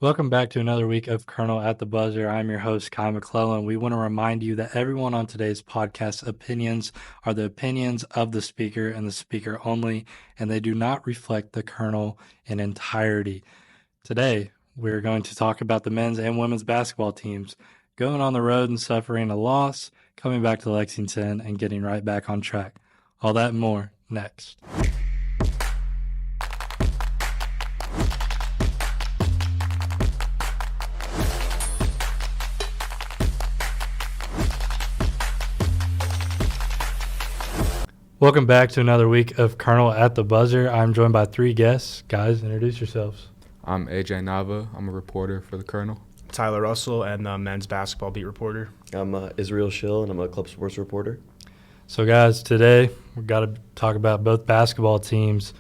Welcome back to another week of Kernel at the Buzzer. I'm your host, Kai McClelland. We want to remind you that everyone on today's podcast opinions are the opinions of the speaker and the speaker only, and they do not reflect the Kernel in entirety. Today, we're going to talk about the men's and women's basketball teams going on the road and suffering a loss, coming back to Lexington, and getting right back on track. All that and more next. Welcome back to another week of Kernel at the Buzzer. I'm joined by three guests. Guys, introduce yourselves. I'm AJ Nava. I'm a reporter for the Kernel. Tyler Russell, and men's basketball beat reporter. I'm Israel Schill, and I'm a club sports reporter. So, guys, today we've got to talk about both basketball teams.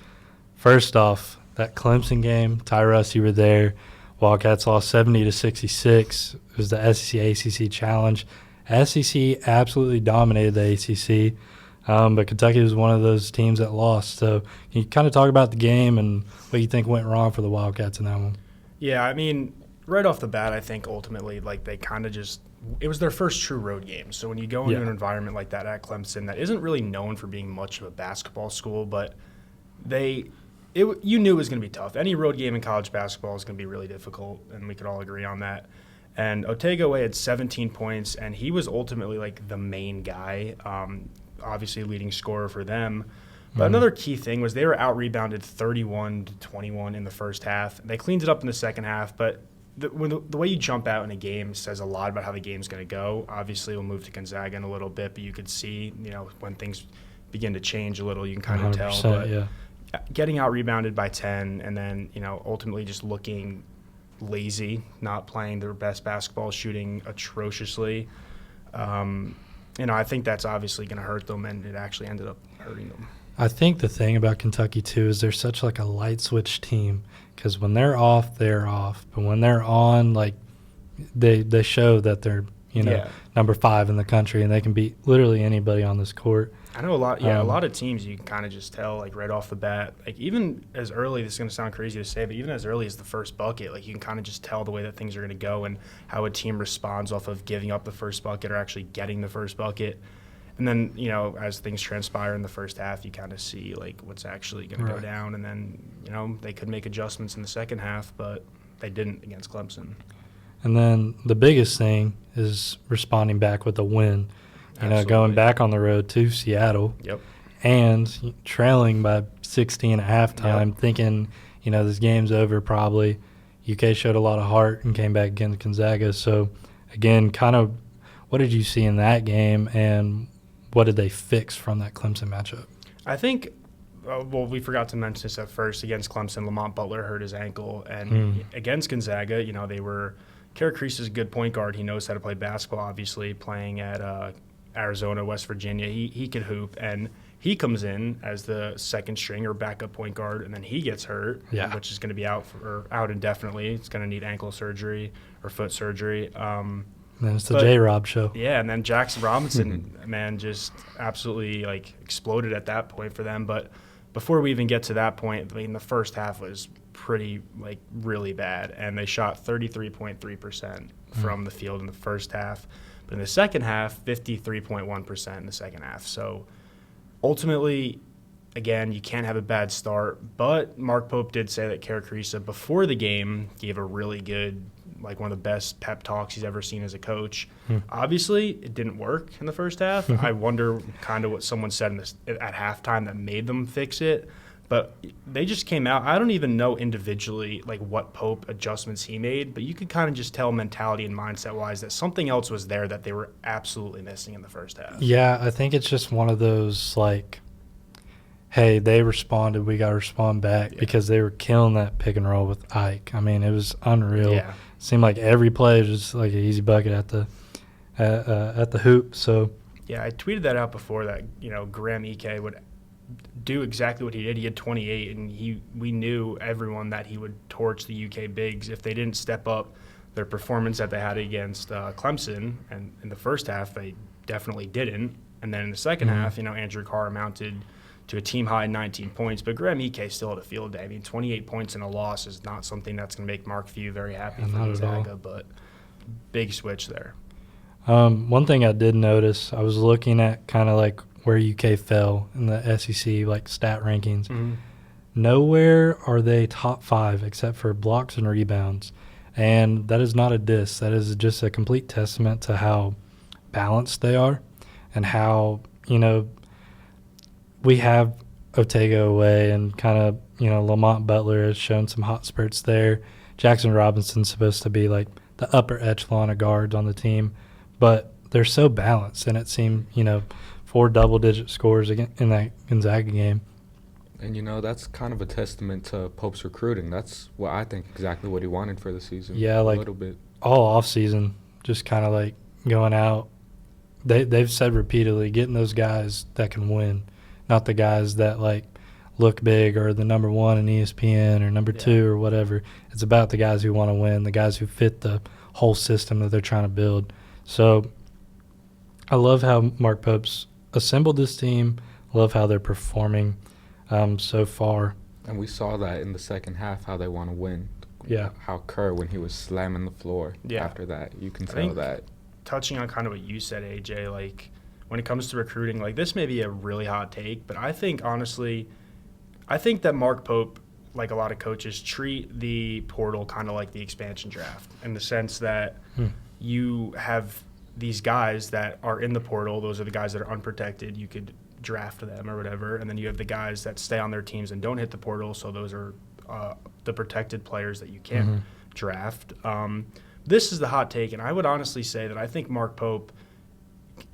First off, that Clemson game, Ty Russ, you were there. Wildcats lost 70-66. It was the SEC-ACC challenge. SEC absolutely dominated the ACC. But Kentucky was one of those teams that lost. So can you kind of talk about the game and what you think went wrong for the Wildcats in that one? Yeah, I mean, right off the bat, I think ultimately, they kind of just – it was their first true road game. So when you go into an environment like that at Clemson that isn't really known for being much of a basketball school, but you knew it was going to be tough. Any road game in college basketball is going to be really difficult, and we could all agree on that. And Otegaway had 17 points, and he was ultimately, the main guy, obviously leading scorer for them. But another key thing was they were out-rebounded 31-21 in the first half. They cleaned it up in the second half, but the way you jump out in a game says a lot about how the game's going to go. Obviously, we'll move to Gonzaga in a little bit, but you could see, when things begin to change a little, you can kind of tell. But getting out-rebounded by 10 and then, ultimately just looking lazy, not playing their best basketball, shooting atrociously. I think that's obviously going to hurt them, and it actually ended up hurting them. I think the thing about Kentucky, too, is they're such a light switch team because when they're off, they're off. But when they're on, they show that they're, number 5 in the country, and they can beat literally anybody on this court. I know a lot of teams you can kind of just tell, right off the bat, even as early, this is going to sound crazy to say, but even as early as the first bucket, you can kind of just tell the way that things are going to go and how a team responds off of giving up the first bucket or actually getting the first bucket. And then, as things transpire in the first half, you kind of see, what's actually going to go down. And then, they could make adjustments in the second half, but they didn't against Clemson. And then the biggest thing is responding back with a win. Going back on the road to Seattle and trailing by 16 at halftime, thinking, this game's over probably. UK showed a lot of heart and came back against Gonzaga. So, again, kind of what did you see in that game and what did they fix from that Clemson matchup? I think, we forgot to mention this at first. Against Clemson, Lamont Butler hurt his ankle. And against Gonzaga, they were – Kerr Kriisa is a good point guard. He knows how to play basketball, obviously, playing at Arizona, West Virginia. He could hoop, and he comes in as the second string or backup point guard, and then he gets hurt, which is going to be out indefinitely. It's going to need ankle surgery or foot surgery. And then it's the J-Rob show. Yeah, and then Jackson Robinson, man, just absolutely exploded at that point for them. But before we even get to that point, the first half was pretty really bad, and they shot 33.3% from the field in the first half. But in the second half, 53.1% in the second half. So ultimately, again, you can't have a bad start. But Mark Pope did say that Kerr Kriisa, before the game, gave a really good, one of the best pep talks he's ever seen as a coach. Obviously, it didn't work in the first half. I wonder kind of what someone said at halftime that made them fix it. But they just came out. I don't even know individually what Pope adjustments he made, but you could kind of just tell mentality and mindset-wise that something else was there that they were absolutely missing in the first half. Yeah, I think it's just one of those hey, they responded, we got to respond back because they were killing that pick and roll with Ike. I mean, it was unreal. Yeah. It seemed like every play was just an easy bucket at the hoop. So yeah, I tweeted that out before that Graham Ike would do exactly what he did. He had 28, and we knew everyone that he would torch the UK bigs if they didn't step up their performance that they had against Clemson. And in the first half, they definitely didn't. And then in the second half, Andrew Carr mounted to a team-high 19 points. But Graham Ike still had a field day. I mean, 28 points in a loss is not something that's going to make Mark Few very happy for Gonzaga, but big switch there. One thing I did notice, I was looking at kind of like where UK fell in the SEC like stat rankings. Mm-hmm. Nowhere are they top 5 except for blocks and rebounds. And that is not a diss. That is just a complete testament to how balanced they are and how, we have Otego away and kind of, Lamont Butler has shown some hot spurts there. Jackson Robinson's supposed to be like the upper echelon of guards on the team. But they're so balanced, and it seemed, 4 double-digit scores in that Gonzaga game. And, that's kind of a testament to Pope's recruiting. That's what I think exactly what he wanted for the season. Yeah, like a little bit. All off-season, just kind of like going out. They've said repeatedly, getting those guys that can win, not the guys that, like, look big or the number 1 in ESPN or number 2 or whatever. It's about the guys who want to win, the guys who fit the whole system that they're trying to build. So I love how Mark Pope's assembled this team. Love how they're performing so far. And we saw that in the second half, how they want to win. Yeah. How Kerr, when he was slamming the floor after that, you can tell that. Touching on kind of what you said, AJ, like when it comes to recruiting, like this may be a really hot take, but I think honestly, that Mark Pope, like a lot of coaches, treat the portal kind of like the expansion draft in the sense that you have these guys that are in the portal. Those are the guys that are unprotected. You could draft them or whatever. And then you have the guys that stay on their teams and don't hit the portal. So those are the protected players that you can draft. This is the hot take. And I would honestly say that I think Mark Pope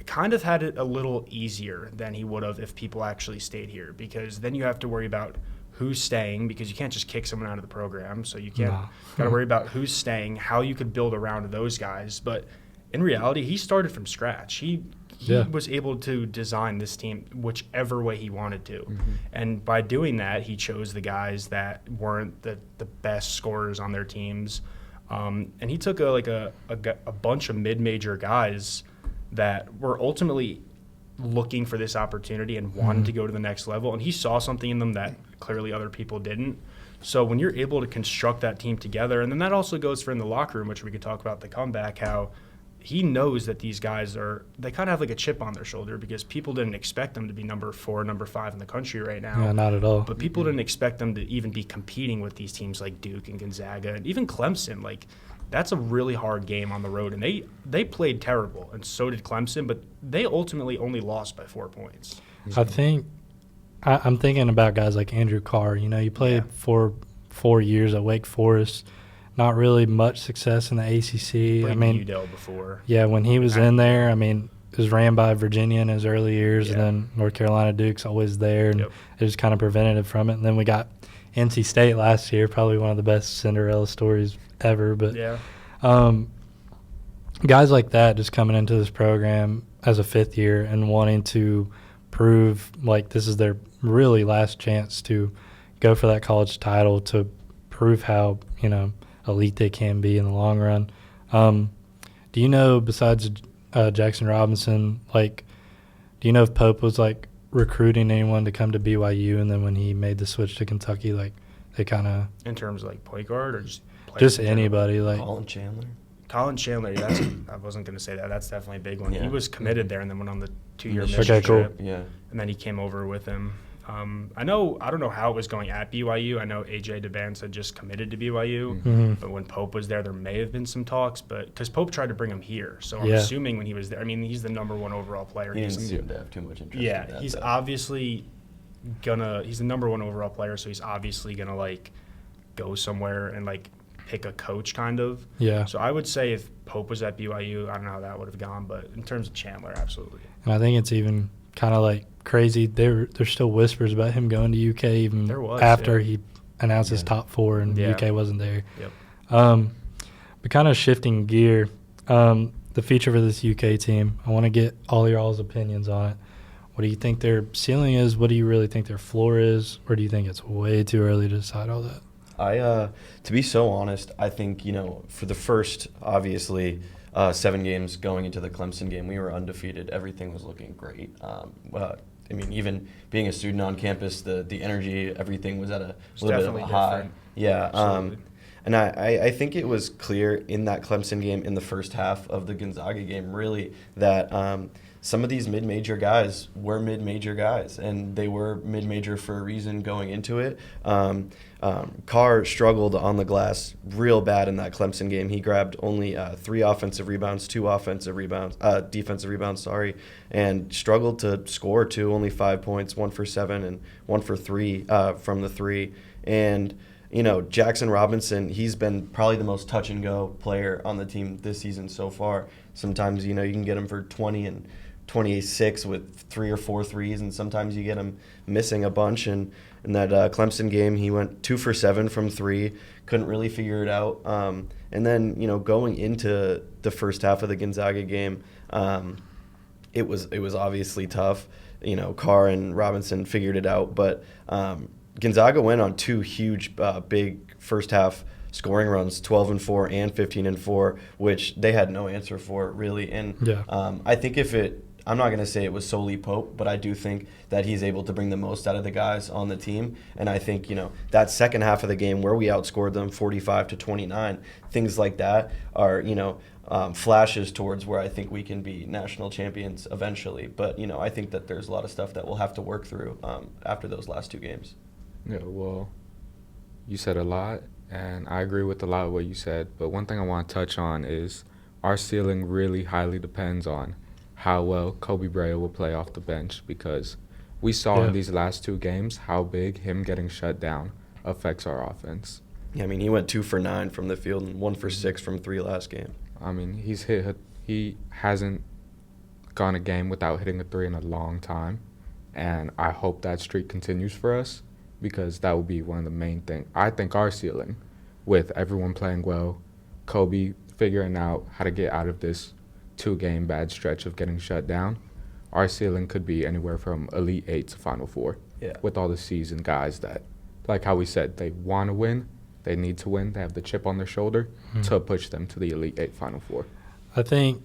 kind of had it a little easier than he would have if people actually stayed here, because then you have to worry about who's staying, because you can't just kick someone out of the program. So you got to worry about who's staying, how you could build around those guys. But in reality, he started from scratch. He was able to design this team whichever way he wanted to. Mm-hmm. And by doing that, he chose the guys that weren't the best scorers on their teams. And he took a bunch of mid-major guys that were ultimately looking for this opportunity and wanted to go to the next level. And he saw something in them that clearly other people didn't. So when you're able to construct that team together, and then that also goes for in the locker room, which we could talk about the comeback, how he knows that these guys they kind of have like a chip on their shoulder, because people didn't expect them to be number 4, number 5 in the country right now. Yeah, not at all. But people didn't expect them to even be competing with these teams like Duke and Gonzaga and even Clemson. Like, that's a really hard game on the road, and they played terrible, and so did Clemson, but they ultimately only lost by 4 points. I think I'm thinking about guys like Andrew Carr. You played for 4 years at Wake Forest. Not really much success in the ACC. UDEL before. Yeah, when he was in there, it was ran by Virginia in his early years, and then North Carolina Duke's always there, and it just kind of prevented it from it. And then we got NC State last year, probably one of the best Cinderella stories ever. But guys like that just coming into this program as a fifth year and wanting to prove like this is their really last chance to go for that college title, to prove how, elite they can be in the long run. Do you know, besides Jackson Robinson, do you know if Pope was recruiting anyone to come to BYU, and then when he made the switch to Kentucky, they kind of in terms of point guard or just anybody Colin Chandler, I wasn't going to say that. That's definitely a big one. Yeah. He was committed there and then went on the 2-year mission trip. Yeah. And then he came over with him. I don't know how it was going at BYU. I know AJ DeVance had just committed to BYU, but when Pope was there may have been some talks, but because Pope tried to bring him here, so I'm assuming when he was there, he's the number 1 overall player. He didn't seem to have too much interest. Yeah, in that, he's obviously he's the number 1 overall player, so he's obviously gonna go somewhere and pick a coach kind of. Yeah. So I would say if Pope was at BYU, I don't know how that would have gone, but in terms of Chandler, absolutely. And I think it's even kind of crazy. There's still whispers about him going to UK even after he announced his top 4 and UK wasn't there. Yep. But kind of shifting gear, the future for this UK team, I want to get all y'all's opinions on it. What do you think their ceiling is? What do you really think their floor is? Or do you think it's way too early to decide all that? To be so honest, I think, for the first, obviously, 7 games going into the Clemson game, we were undefeated. Everything was looking great. I mean, even being a student on campus, the energy, everything was at a little bit of a definitely high. different. Yeah. Absolutely. And I think it was clear in that Clemson game, in the first half of the Gonzaga game, really, that some of these mid-major guys were mid-major guys, and they were mid-major for a reason going into it. Carr struggled on the glass real bad in that Clemson game. He grabbed only 3 offensive rebounds, 2 defensive rebounds, and struggled to score 2, only 5 points, 1 for 7 and 1 for 3 from the 3. And Jackson Robinson, he's been probably the most touch-and-go player on the team this season so far. Sometimes, you can get him for 20 and 26 with 3 or 4 threes, and sometimes you get him missing a bunch. And in that Clemson game, he went 2 for 7 from 3, couldn't really figure it out. And then, going into the first half of the Gonzaga game, it was obviously tough. Carr and Robinson figured it out, but Gonzaga went on 2 huge, big first half scoring runs, 12-4 and 15-4, which they had no answer for, really. And I think I'm not going to say it was solely Pope, but I do think that he's able to bring the most out of the guys on the team. And I think, that second half of the game where we outscored them 45-29, things like that are, flashes towards where I think we can be national champions eventually. But, I think that there's a lot of stuff that we'll have to work through after those last 2 games. Yeah, well, you said a lot, and I agree with a lot of what you said. But one thing I want to touch on is our ceiling really highly depends on how well Kobe Bryant will play off the bench, because we saw in these last 2 games how big him getting shut down affects our offense. Yeah, I mean, he went 2 for 9 from the field and 1 for 6 from 3 last game. I mean, he hasn't gone a game without hitting a 3 in a long time, and I hope that streak continues for us, because that will be one of the main things. I think our ceiling, with everyone playing well, Kobe figuring out how to get out of this 2-game bad stretch of getting shut down, our ceiling could be anywhere from Elite 8 to Final 4. Yeah. With all the seasoned guys that, like how we said, they want to win, they need to win, they have the chip on their shoulder to push them to the Elite 8 Final 4. I think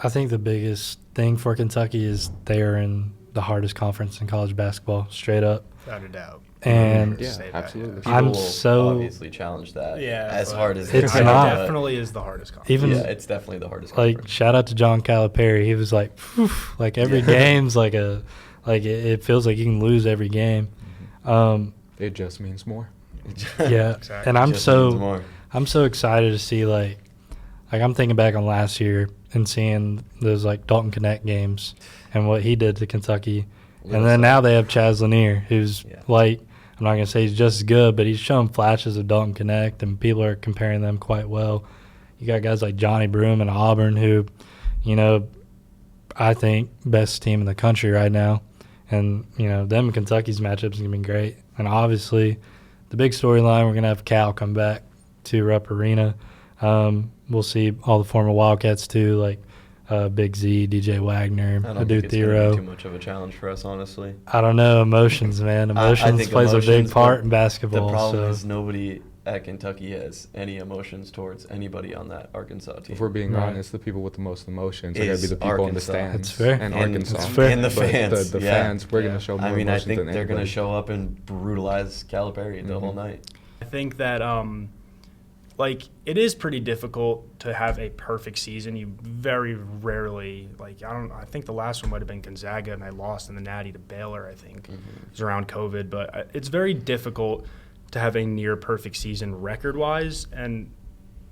the biggest thing for Kentucky is they are in the hardest conference in college basketball, straight up. Without a doubt. And Yeah, absolutely. I'm People so obviously challenge that. Yeah, as but hard as it's they not. It definitely is the hardest conference. even it's definitely the hardest. like conference. shout out to John Calipari. He was like, phew, like every game's like it feels like you can lose every game. It just means more. Yeah, Exactly. and I'm Just means so more. excited to see like I'm thinking back on last year and seeing those like Dalton Connect games and what he did to Kentucky, and then now they have Chaz Lanier, who's like, I'm not gonna say he's just as good, but he's shown flashes of Dalton Connect, and people are comparing them quite well. You got guys like Johnny Broom and Auburn, who, I think best team in the country right now, and them and Kentucky's matchup's gonna be great. And obviously, the big storyline, we're gonna have Cal come back to Rupp Arena. We'll see all the former Wildcats too, like Big Z, DJ Wagner, I don't Adu think it's gonna be Thero. too much of a challenge for us, honestly. I don't know, emotions, man. I Emotions think plays a big emotions, part but in basketball. The problem so is nobody at Kentucky has any emotions towards anybody on that Arkansas team. If we're being Right. honest, the people with the most emotions are going to be Is the people in the Arkansas. stands. That's fair. And Arkansas. That's fair. And the But fans. The yeah. fans, we're going to show more I mean, I emotions think than they're going to anybody. show up and brutalize Calipari the whole night. I think that it is pretty difficult to have a perfect season. You very rarely I think the last one might have been Gonzaga, and I lost in the Natty to Baylor. I think it was around COVID, but it's very difficult to have a near perfect season record wise. And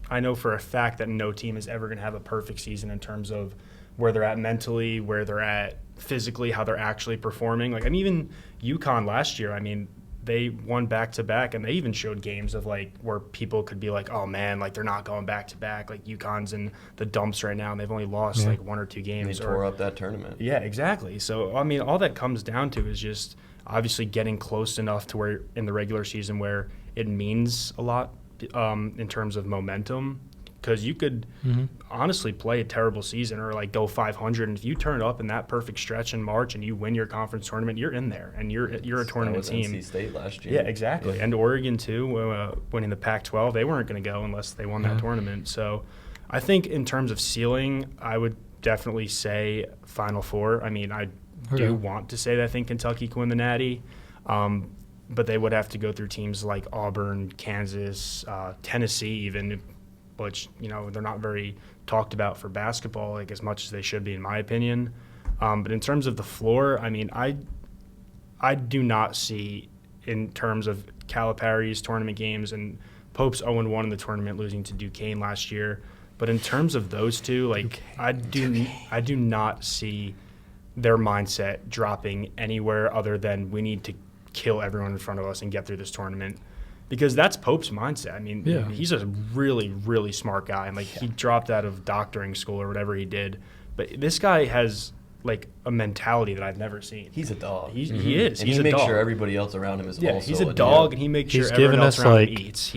I know for a fact that no team is ever going to have a perfect season in terms of where they're at mentally, where they're at physically, how they're actually performing. Even UConn last year, they won back-to-back, and they even showed games of where people could be like, oh man, they're not going back-to-back. UConn's in the dumps right now, and they've only lost 1 or 2 games. They tore up that tournament. Yeah, exactly. So all that comes down to is just obviously getting close enough to where in the regular season where it means a lot in terms of momentum. Because you could honestly play a terrible season or go 500, and if you turn up in that perfect stretch in March and you win your conference tournament, you're in there and you're a tournament that was team. NC State last year. Yeah, exactly. And Oregon too, winning the Pac-12, they weren't going to go unless they won that tournament. So, I think in terms of ceiling, I would definitely say Final Four. I do want to say that I think Kentucky can win the Natty. But they would have to go through teams like Auburn, Kansas, Tennessee even, which, they're not very talked about for basketball, like as much as they should be, in my opinion. But in terms of the floor, I mean, I do not see, in terms of Calipari's tournament games and Pope's 0-1 in the tournament, losing to Duquesne last year. But in terms of those two, like I do not see their mindset dropping anywhere other than we need to kill everyone in front of us and get through this tournament, because that's Pope's mindset. I mean, he's a really, really smart guy, and he dropped out of doctoring school or whatever he did. But this guy has a mentality that I've never seen. He's a dog. He is. And he's he makes dog. sure everybody else around him is also he's a dog, and he makes sure everyone else around him eats.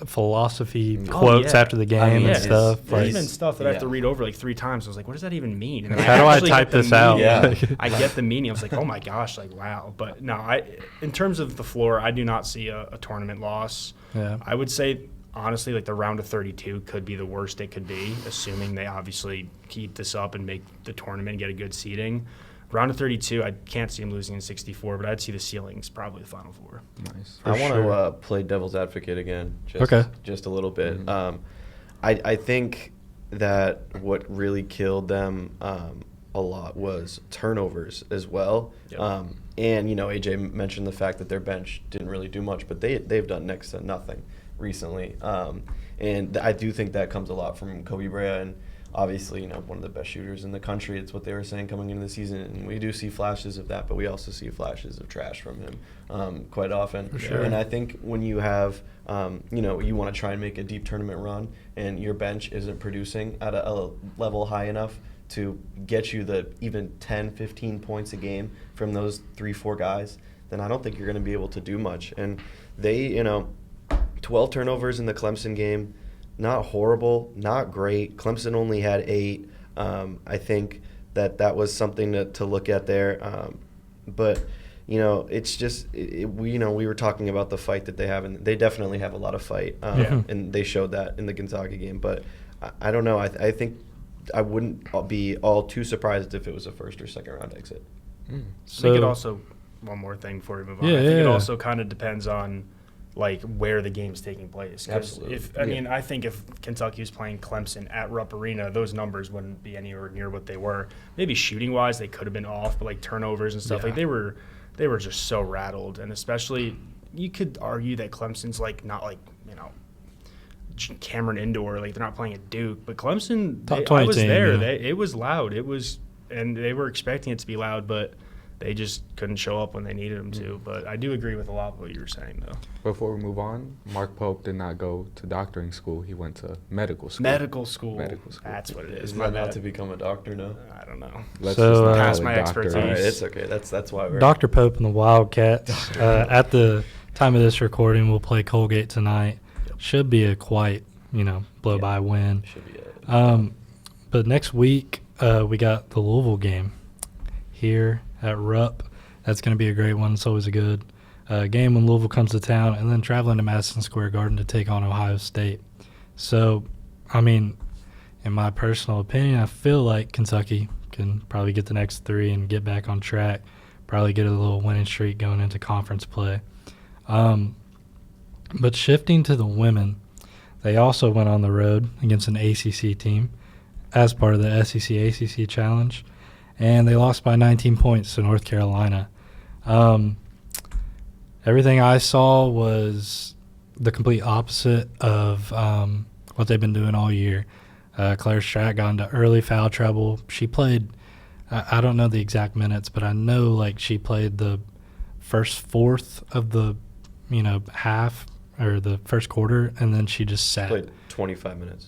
Philosophy quotes after the game and stuff. There's even stuff that I have to read over 3 times. I was like, what does that even mean? And how do I type this out? I get the meaning. I was like, oh my gosh, wow. But no, in terms of the floor, I do not see a tournament loss. Yeah. I would say, honestly, the round of 32 could be the worst it could be, assuming they obviously keep this up and make the tournament and get a good seeding. Round of 32, I can't see them losing in 64, but I'd see the ceilings probably the Final Four. Nice. I want to play devil's advocate again, just a little bit. Mm-hmm. I think that what really killed them a lot was turnovers as well. Yep. And, AJ mentioned the fact that their bench didn't really do much, but they've done next to nothing recently. And I do think that comes a lot from Kobe Bryant, and obviously, one of the best shooters in the country. It's what they were saying coming into the season, and we do see flashes of that, but we also see flashes of trash from him quite often. For sure. And I think when you have, you want to try and make a deep tournament run, and your bench isn't producing at a level high enough to get you the even 10, 15 points a game from those 3-4 guys, then I don't think you're going to be able to do much. And they, 12 turnovers in the Clemson game. Not horrible, not great. Clemson only had 8. I think that was something to look at there. But, it's just we were talking about the fight that they have, and they definitely have a lot of fight. And they showed that in the Gonzaga game. But I don't know. I think I wouldn't be all too surprised if it was a first or second round exit. So, I think it also, one more thing before we move on. I think it also kind of depends on where the game's taking place. Absolutely. I think if Kentucky was playing Clemson at Rupp Arena, those numbers wouldn't be anywhere near what they were. Maybe shooting-wise, they could have been off, but turnovers and stuff, they were just so rattled. And especially, you could argue that Clemson's not Cameron Indoor, they're not playing at Duke, but Clemson, I was there. It was loud. And they were expecting it to be loud, but they just couldn't show up when they needed them to. But I do agree with a lot of what you were saying, though. Before we move on, Mark Pope did not go to doctoring school. He went to medical school. Medical school. That's what it is. Isn't that not to become a doctor now? I don't know. Let's So, just not past call it my doctor. expertise. All right, it's okay. That's why we're Dr. Pope and the Wildcats. At the time of this recording, we'll play Colgate tonight. Should be a quite, blow-by win. should be it. But next week, we got the Louisville game here at Rupp. That's going to be a great one. It's always a good game when Louisville comes to town, and then traveling to Madison Square Garden to take on Ohio State. So, in my personal opinion, I feel like Kentucky can probably get the next 3 and get back on track, probably get a little winning streak going into conference play. But shifting to the women, they also went on the road against an ACC team as part of the SEC-ACC Challenge, and they lost by 19 points to North Carolina. Everything I saw was the complete opposite of what they've been doing all year. Claire Stratt got into early foul trouble. She played, I don't know the exact minutes, but I know she played the first fourth of the half or the first quarter, and then she just sat. Played 25 minutes.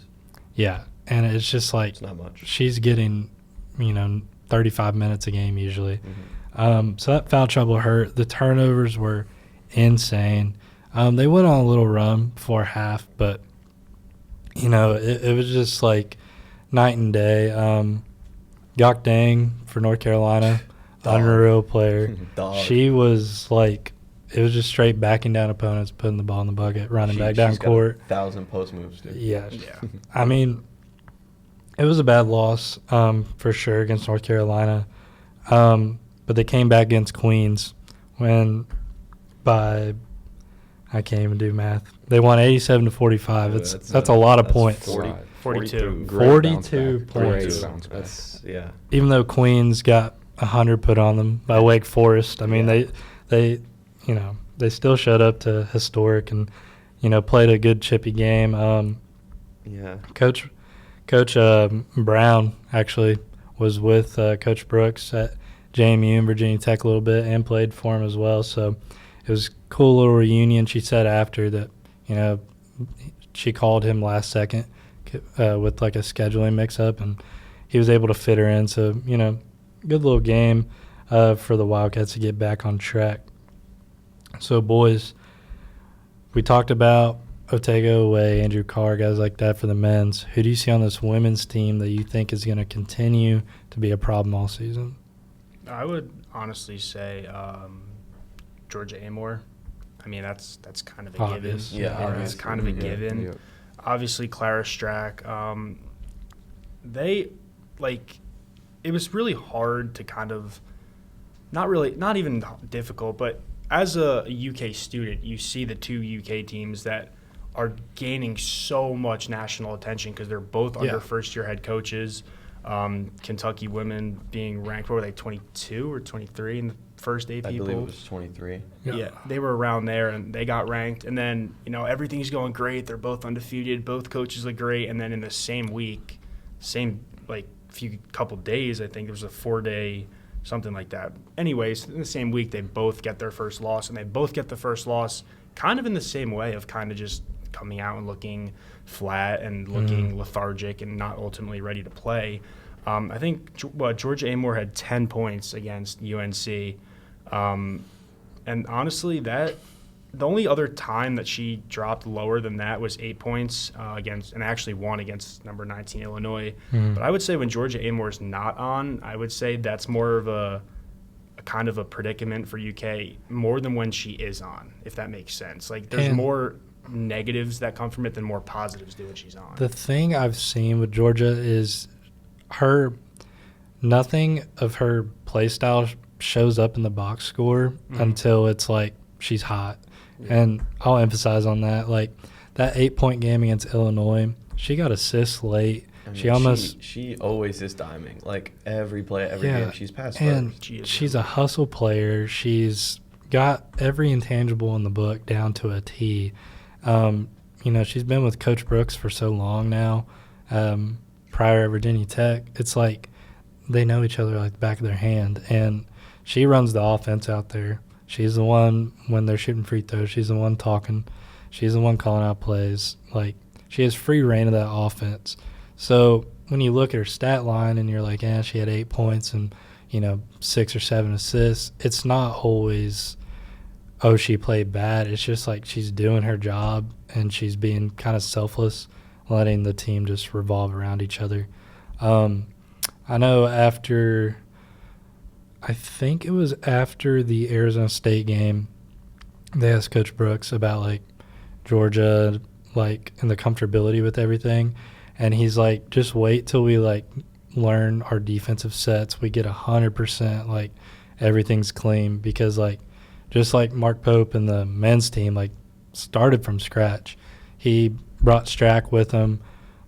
Yeah, and it's just it's not much. She's getting 35 minutes a game usually. So that foul trouble hurt. The turnovers were insane. They went on a little run before half, but it was just night and day. Gok Dang for North Carolina, unreal player. She was it was just straight backing down opponents, putting the ball in the bucket, running back down court. 1,000 post moves, dude. Yeah. It was a bad loss for sure against North Carolina. But they came back against Queens when I can't even do math. They won 87-45. That's a lot of points. 42. 42 points. That's Even though Queens got 100 put on them by Wake Forest, I mean they still showed up to historic and played a good chippy game. Coach Brown actually was with Coach Brooks at JMU and Virginia Tech a little bit and played for him as well. So it was a cool little reunion. She said after that, she called him last second with like a scheduling mix-up, and he was able to fit her in. So, good little game for the Wildcats to get back on track. So, boys, we talked about Otego away, Andrew Carr, guys like that for the men's. Who do you see on this women's team that you think is going to continue to be a problem all season? I would honestly say Georgia Amore. I mean, that's kind of a Obvious. given. Yeah, it's kind of a given. Yeah. Obviously, Clara Strack. It was really hard to kind of, not even difficult, but as a UK student, you see the two UK teams that are gaining so much national attention because they're both under first-year head coaches. Kentucky women being ranked, what were they, 22 or 23 in the first 8 people? I believe it was 23. Yeah, they were around there, and they got ranked. And then, everything's going great. They're both undefeated. Both coaches look great. And then in the same week, couple days, I think there was a 4-day something like that. Anyways, in the same week, they both get their first loss, and they both get the first loss kind of in the same way of kind of just coming out and looking flat and looking lethargic and not ultimately ready to play. I think Georgia Amore had 10 points against UNC. And honestly, the only other time that she dropped lower than that was 8 points and actually won against number 19 Illinois. But I would say when Georgia Amore is not on, I would say that's more of a kind of a predicament for UK more than when she is on, if that makes sense. Like there's more negatives that come from it than more positives do when she's on. The thing I've seen with Georgia is nothing of her play style shows up in the box score until it's like she's hot. Yeah. And I'll emphasize on that. Like that 8-point game against Illinois, she got assists late. I mean, she always is diming. Like every play, every game she's passed and first. She's a hustle player. She's got every intangible in the book down to a T. She's been with Coach Brooks for so long now. Prior at Virginia Tech, it's like they know each other like the back of their hand, and she runs the offense out there. She's the one when they're shooting free throws. She's the one talking. She's the one calling out plays. Like she has free reign of that offense. So when you look at her stat line and you're like, she had 8 points and 6 or 7 assists. It's not always, she played bad. It's just like she's doing her job and she's being kind of selfless, letting the team just revolve around each other. I know I think it was after the Arizona State game, they asked Coach Brooks about like Georgia, like and the comfortability with everything, and he's like, just wait till we like learn our defensive sets. We get 100%, like everything's clean, because like just like Mark Pope and the men's team like started from scratch. He brought Strack with him,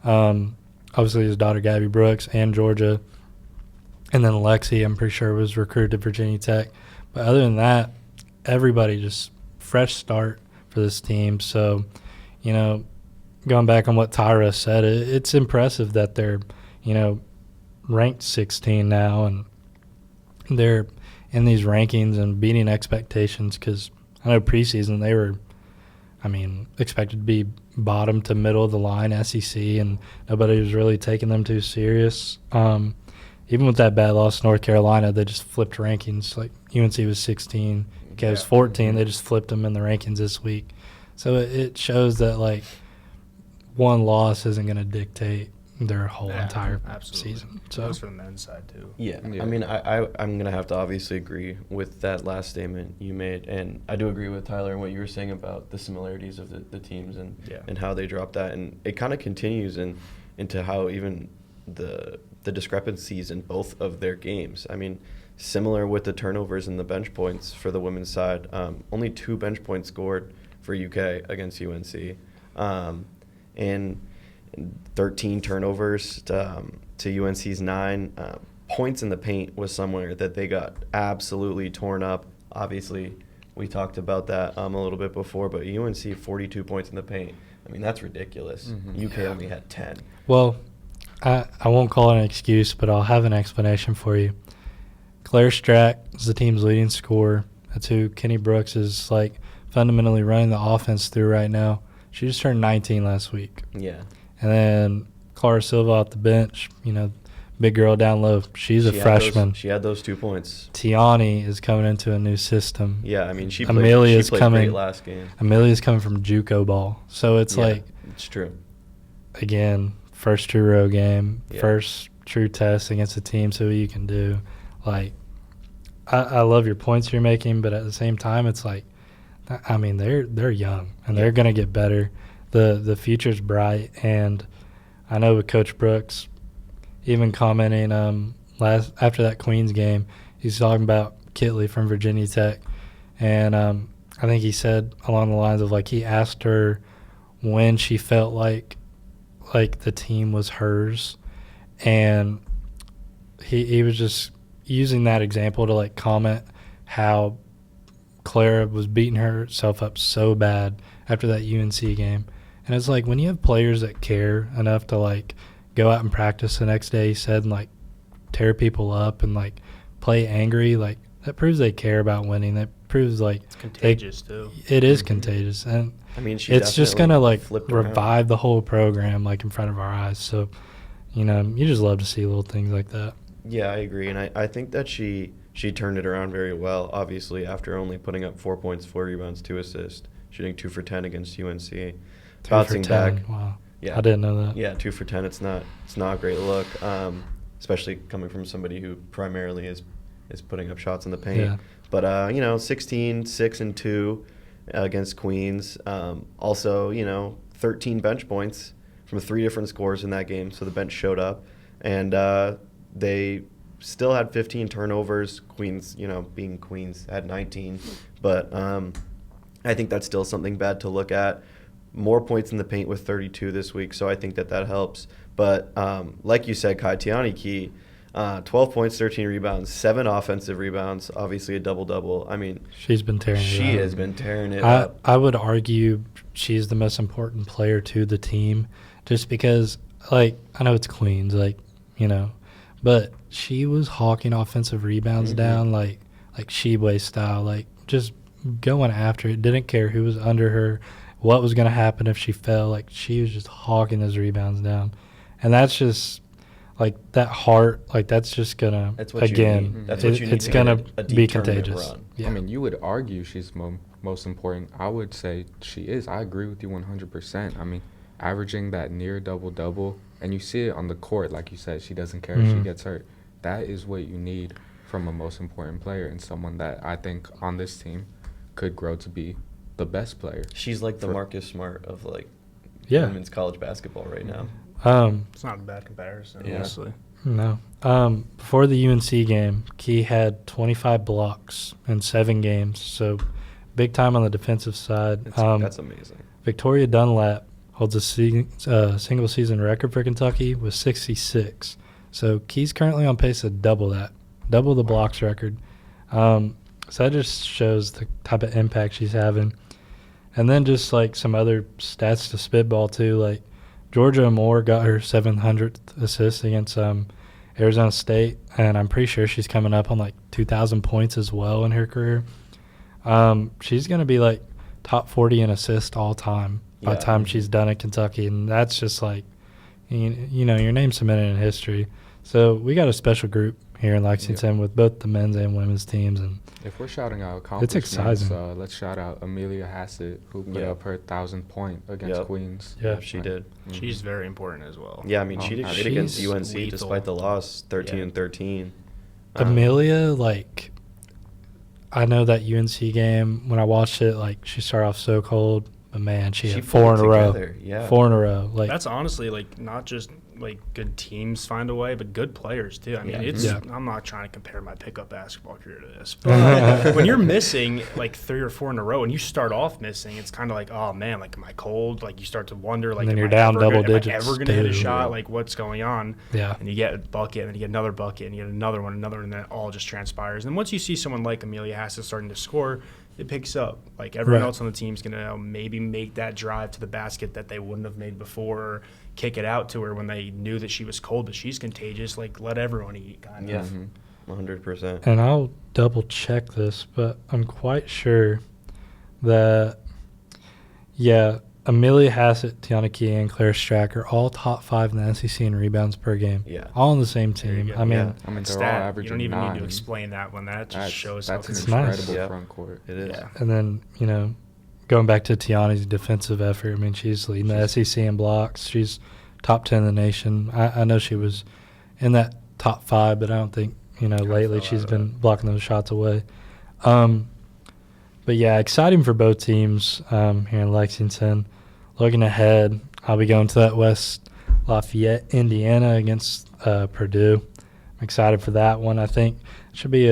obviously his daughter Gabby Brooks and Georgia, and then Lexi, I'm pretty sure, was recruited to Virginia Tech. But other than that, everybody just fresh start for this team. So, going back on what Tyra said, it's impressive that they're, ranked 16 now, and they're in these rankings and beating expectations, because I know preseason they were, expected to be bottom to middle of the line SEC, and nobody was really taking them too serious. Even with that bad loss to North Carolina, they just flipped rankings. Like UNC was 16, UK was 14. They just flipped them in the rankings this week. So it shows that like one loss isn't going to dictate their whole entire season. So that was for the men's side too. Yeah. I mean, I'm going to have to obviously agree with that last statement you made. And I do agree with Tyler and what you were saying about the similarities of the teams and how they dropped that. And it kind of continues into how even the discrepancies in both of their games. I mean, similar with the turnovers and the bench points for the women's side. Only 2 bench points scored for UK against UNC. And 13 turnovers to UNC's 9. Points in the paint was somewhere that they got absolutely torn up. Obviously, we talked about that a little bit before, but UNC 42 points in the paint. I mean, that's ridiculous. UK only had 10. Well, I won't call it an excuse, but I'll have an explanation for you. Claire Strack is the team's leading scorer. That's who Kenny Brooks is, like, fundamentally running the offense through right now. She just turned 19 last week. Yeah. And then Clara Silva off the bench, big girl down low. She's a freshman. She had those 2 points. Tiani is coming into a new system. Yeah, I mean, she played coming great last game. Amelia's coming from JUCO ball. So it's it's true. Again, first true road game, Yeah. first true test against a team, so you can do. Like, I love your points you're making, but at the same time, it's like, I mean, they're young and they're going to get better. The future's bright, and I know with Coach Brooks, even commenting after that Queens game, he's talking about Kitley from Virginia Tech, and I think he said along the lines of, like, he asked her when she felt like the team was hers, and he was just using that example to, like, comment how Clara was beating herself up so bad after that UNC game. And it's like, when you have players that care enough to, like, go out and practice the next day, he said, and, like, tear people up and, like, play angry, like, that proves they care about winning. That proves, like, It's contagious, too. It is contagious. And I mean, it's just going to, like, flipped around. revive the whole program, like, in front of our eyes. So, you just love to see little things like that. Yeah, I agree. And I think that she turned it around very well, obviously, after only putting up 4 points, 4 rebounds, 2 assists, shooting 2 for 10 against UNC. Bouncing back. Wow. Yeah. I didn't know that. Yeah, 2 for 10. It's not a great look, especially coming from somebody who primarily is putting up shots in the paint. Yeah. But, 16, 6, and 2 against Queens. Also, 13 bench points from 3 different scores in that game, so the bench showed up. And they still had 15 turnovers. Queens, being Queens, had 19. But I think that's still something bad to look at. More points in the paint with 32 this week, so I think that helps. But like you said, Kai, Tiani Key, 12 points, 13 rebounds, 7 offensive rebounds, obviously a double-double. I mean, she's been tearing it up. She has been tearing it up. I would argue she's the most important player to the team, just because, like, I know it's Queens, like, but she was hawking offensive rebounds down like Sheboy style, like, just going after it. Didn't care who was under her, what was going to happen if she fell. Like, she was just hawking those rebounds down. And that's just, like, that heart, like, that's just going to, again, that's what you need it's to going a to be deep tournament contagious. run. Yeah. I mean, you would argue she's most important. I would say she is. I agree with you 100%. I mean, averaging that near double-double, and you see it on the court, like you said, she doesn't care if she gets hurt. That is what you need from a most important player, and someone that I think on this team could grow to be the best player. She's like the Marcus Smart of, like, Yeah. women's college basketball right now. It's not a bad comparison, Yeah. honestly. No. Before the UNC game, Key had 25 blocks in 7 games, so big time on the defensive side. That's amazing. Victoria Dunlap holds a single-season record for Kentucky with 66. So Key's currently on pace to double the blocks record. So that just shows the type of impact she's having. And then just, like, some other stats to spitball, too. Like, Georgia Moore got her 700th assist against Arizona State, and I'm pretty sure she's coming up on, like, 2,000 points as well in her career. She's going to be, like, top 40 in assists all time by the time she's done at Kentucky, and that's just, like, your name's cemented in history. So we got a special group here in Lexington with both the men's and women's teams, and if we're shouting out accomplishments, exciting. Let's shout out Amelia Hassett, who put up her 1,000 point against Queens. Yeah, she did. She's very important as well. Yeah, I mean, she did great against UNC lethal. despite the loss, 13-13. Amelia, like, I know that UNC game, when I watched it, like, she started off so cold, But man, she had put four it in a row. together, yeah. 4 in a row. Like That's honestly like not just like good teams find a way, but good players too. I mean, Yeah. it's Yeah. I'm not trying to compare my pickup basketball career to this, but when you're missing like 3 or 4 in a row and you start off missing, it's kind of like, oh man, like am I cold? Like you start to wonder, like, then am you're I down ever double gonna, am I digits, ever gonna hit a too. shot? Like what's going on? yeah. And you get a bucket, and then you get another bucket, and you get another one, and then it all just transpires. And once you see someone like Amelia Hassett starting to score, it picks up. Like everyone Right. else on the team's gonna maybe make that drive to the basket that they wouldn't have made before, or kick it out to her when they knew that she was cold, but she's contagious. Like let everyone eat, kind Yeah, of. 100%. And I'll double check this, but I'm quite sure that, yeah, Amelia Hassett, Tiana Key, and Claire Strack are all top 5 in the SEC in rebounds per game. Yeah. All on the same There you team. go. I mean, Yeah. I mean, they're all Stat, you averaging don't even 9. need to explain that one. That just shows that's how an It's consistent. nice. incredible Yeah. front court. It is. Yeah. and then, going back to Tiana's defensive effort, I mean, she's leading the SEC in blocks. She's top 10 in the nation. I know she was in that top 5, but I don't think, lately fell she's out of been blocking those shots away. But yeah, exciting for both teams here in Lexington. Looking ahead, I'll be going to that West Lafayette, Indiana against Purdue. I'm excited for that one. I think it should be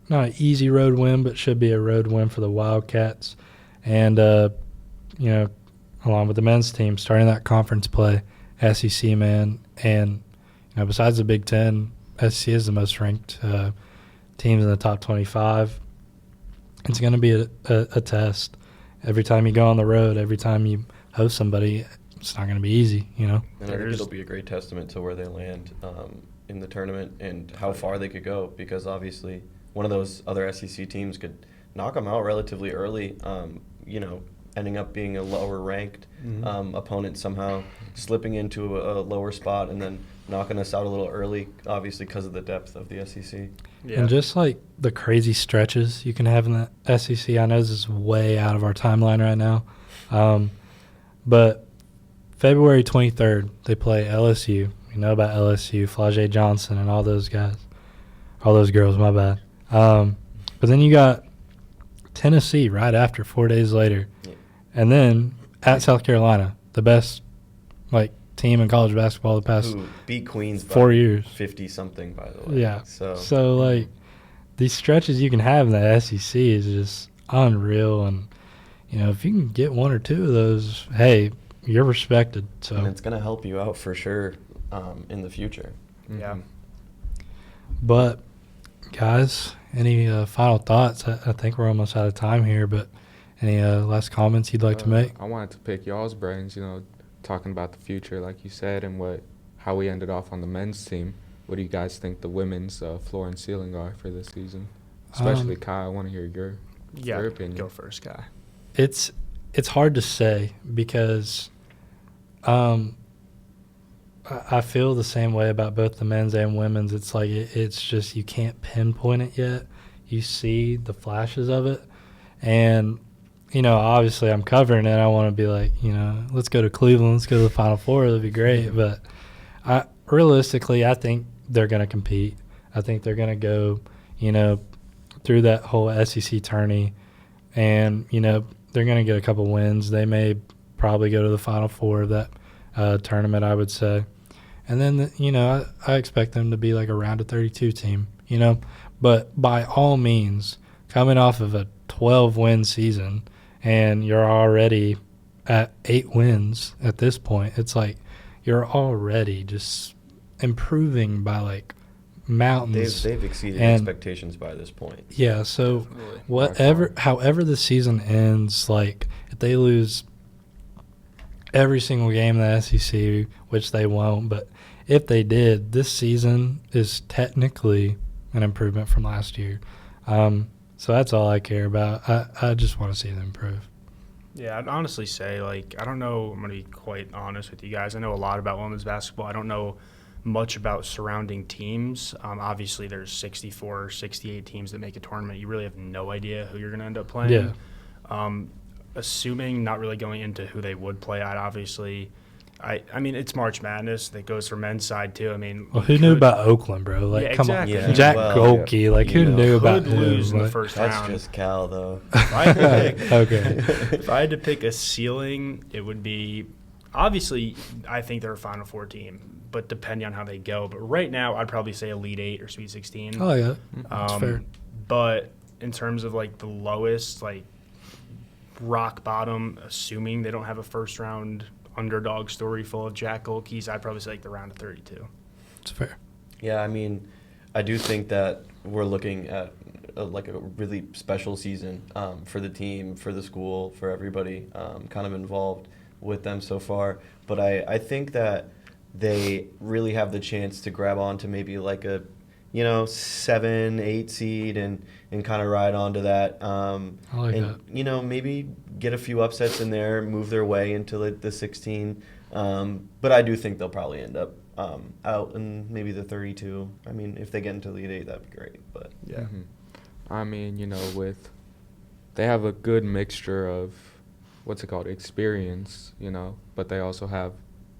not an easy road win, but should be a road win for the Wildcats. And, along with the men's team, starting that conference play, SEC, man. And, besides the Big Ten, SEC is the most ranked teams in the top 25. It's going to be a test. Every time you go on the road, every time you host somebody, it's not going to be easy, And I think it'll be a great testament to where they land in the tournament and how far they could go, because obviously one of those other SEC teams could knock them out relatively early, ending up being a lower ranked opponent somehow, slipping into a lower spot and then knocking us out a little early, obviously because of the depth of the SEC. Yeah. And just like the crazy stretches you can have in the SEC, I know this is way out of our timeline right now, but February 23rd, they play LSU. We know about LSU, Flau'jae Johnson and all those guys. All those girls, my bad. But then you got Tennessee right after, 4 days later. Yeah. And then at South Carolina, the best team in college basketball the past Who beat Queens by 4 years. 50-something, by the way. Yeah. So These stretches you can have in the SEC is just unreal. And, if you can get 1 or 2 of those, hey, you're respected. So, and it's going to help you out for sure in the future. Yeah. but guys, any final thoughts? I think we're almost out of time here, but any last comments you'd like to make? I wanted to pick y'all's brains, talking about the future, like you said, and how we ended off on the men's team. What do you guys think the women's floor and ceiling are for this season? Especially Kai, I want to hear your opinion. Go first, Kai. It's hard to say because I feel the same way about both the men's and women's. It's like it's just you can't pinpoint it yet. You see the flashes of it, and obviously I'm covering it. I want to be like, let's go to Cleveland, let's go to the Final Four. That'd be great. But realistically, I think they're going to compete. I think they're going to go, through that whole SEC tourney, and they're going to get a couple wins. They may probably go to the Final Four of that tournament, I would say. And then, I expect them to be like a round of 32 team, But by all means, coming off of a 12-win season and you're already at 8 wins at this point, it's like you're already just improving by mountains. They've exceeded And- expectations by this point. Yeah, so Definitely. however the season ends, if they lose every single game in the SEC, which they won't, but if they did, this season is technically an improvement from last year. So that's all I care about. I just want to see them improve. Yeah, I'd honestly say, I don't know. I'm going to be quite honest with you guys. I know a lot about women's basketball. I don't know much about surrounding teams. Obviously, there's 64, 68 teams that make a tournament. You really have no idea who you're going to end up playing. Yeah. Assuming, not really going into who they would play, I'd obviously I mean, it's March Madness that goes for men's side too. I mean, Well, who knew about Oakland, bro? Like, Yeah, come exactly. on, Yeah, Jack well, Golke. Like, who knew about could him? lose in the Like, first That's round. just Cal, though. If I had to pick, okay. if I had to pick a ceiling, it would be obviously. I think they're a Final Four team, but depending on how they go. But right now, I'd probably say Elite Eight or Sweet 16. Oh yeah, that's fair. But in terms of like the lowest, like rock bottom, assuming they don't have a first round underdog story full of Jack Golkes, I'd probably say like the round of 32. It's fair. Yeah, I mean, I do think that we're looking at like a really special season for the team, for the school, for everybody kind of involved with them so far. But I think that they really have the chance to grab on to maybe like a 7-8 seed and kind of ride onto that. I like and that. Maybe get a few upsets in there, move their way into the 16. But I do think they'll probably end up out in maybe the 32. I mean, if they get into Elite Eight, that'd be great. But Yeah. Mm-hmm. I mean, they have a good mixture of experience, but they also have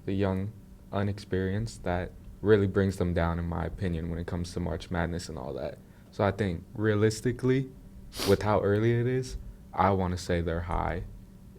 the young, unexperienced that really brings them down, in my opinion, when it comes to March Madness and all that. So I think realistically, with how early it is, I want to say they're high.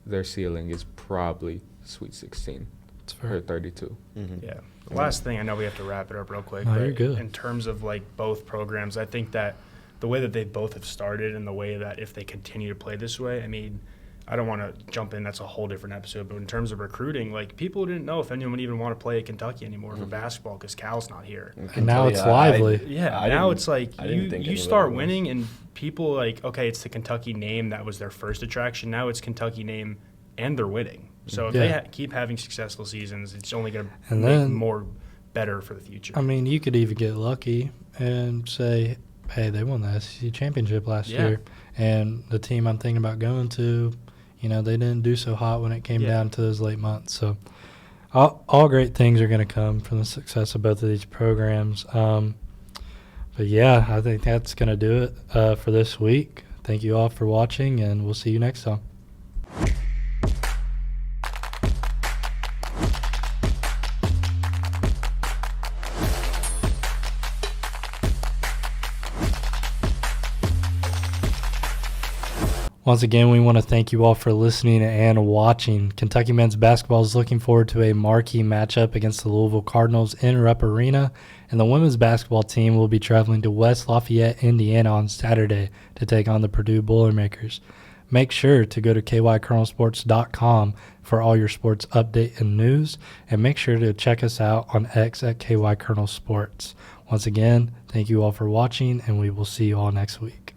Their ceiling is probably Sweet 16 It's or fair. 32. mm-hmm. Yeah. Last thing, I know we have to wrap it up real quick. No, but you're good. in terms of like both programs, I think that the way that they both have started and the way that if they continue to play this way, I mean, I don't want to jump in. That's a whole different episode. But in terms of recruiting, like people didn't know if anyone would even want to play at Kentucky anymore for basketball because Cal's not here. And now it's lively. Yeah, I now didn't- it's like I didn't think you anybody start was. winning and people like, okay, it's the Kentucky name that was their first attraction. Now it's Kentucky name and they're winning. So if they Yeah. keep having successful seasons, it's only going to And make then- more better for the future. I mean, you could even get lucky and say, hey, they won the SEC championship last Yeah. year. And the team I'm thinking about going to, they didn't do so hot when it came Yeah. down to those late months. So all great things are going to come from the success of both of these programs. But, yeah, I think that's going to do it for this week. Thank you all for watching, and we'll see you next time. Once again, we want to thank you all for listening and watching. Kentucky men's basketball is looking forward to a marquee matchup against the Louisville Cardinals in Rupp Arena, and the women's basketball team will be traveling to West Lafayette, Indiana on Saturday to take on the Purdue Boilermakers. Make sure to go to kykernelsports.com for all your sports update and news, and make sure to check us out on X at kykernelsports. Once again, thank you all for watching, and we will see you all next week.